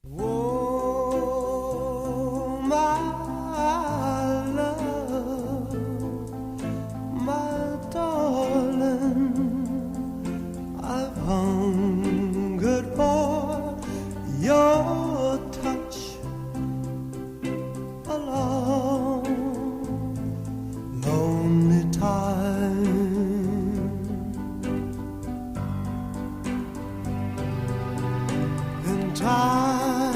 Oh, my love, my darling, I've hungered for your touch a long, lonely time. And time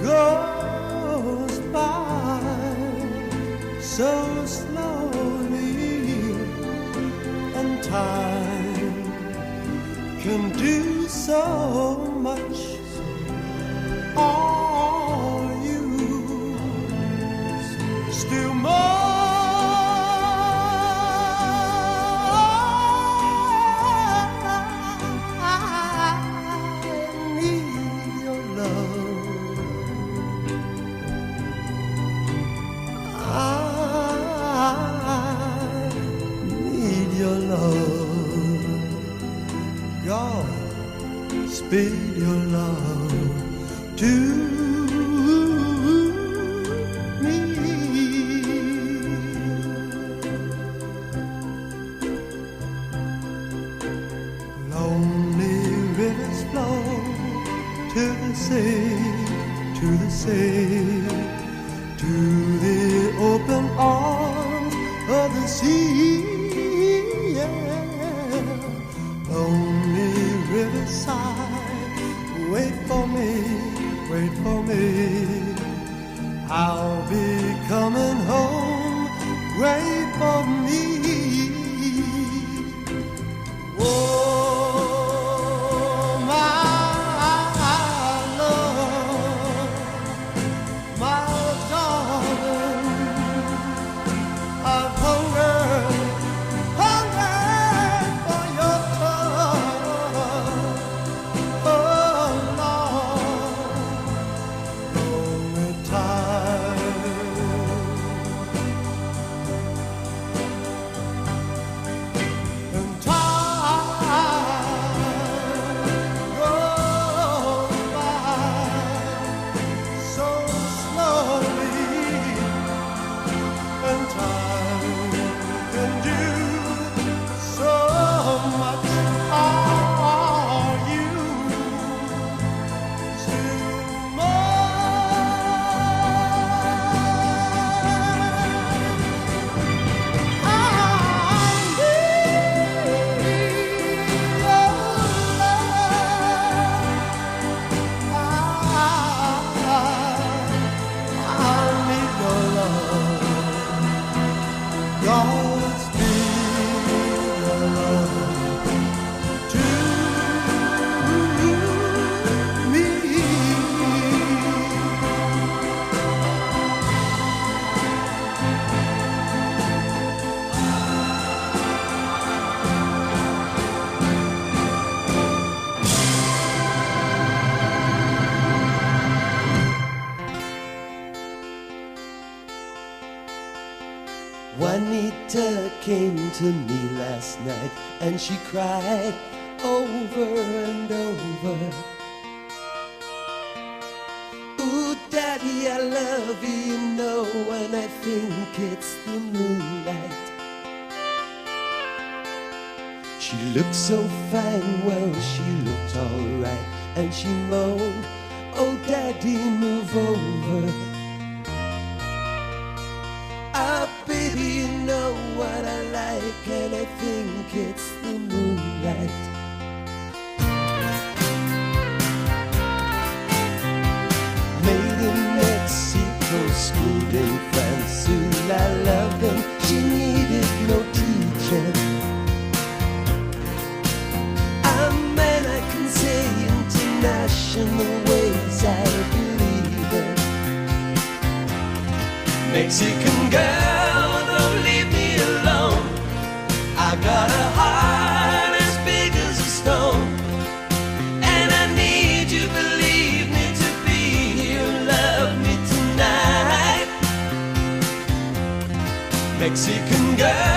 goes by so slowly, and time can do so much. Are you still more? Speed your love to me. Lonely rivers flow to the sea, to the sea, to the open arms of the sea. Yeah. Lonely riverside, wait for me, wait for me. I'll be coming home, wait for me. Oh, my love, my darling, I've hungered for your touch. Oh, Lord, lonely time. And time goes by so slowly, and time can do so much. Are you still God's be your love to me. Juanita came to me last night and she cried over and over. Ooh, Daddy, I love you, you know, and I think it's the moonlight. She looked so fine, well, she looked alright, and she moaned, oh, Daddy, move over. Ah, baby, you know what I like, and I think it's the moonlight. Made in Mexico, schooled in France, soon I loved them, she needed no teacher. I'm man, I can say international ways, I believe it. Mexican girl, don't leave me alone. I got a heart as big as a stone, and I need you, believe me, to be here, love me tonight. Mexican girl,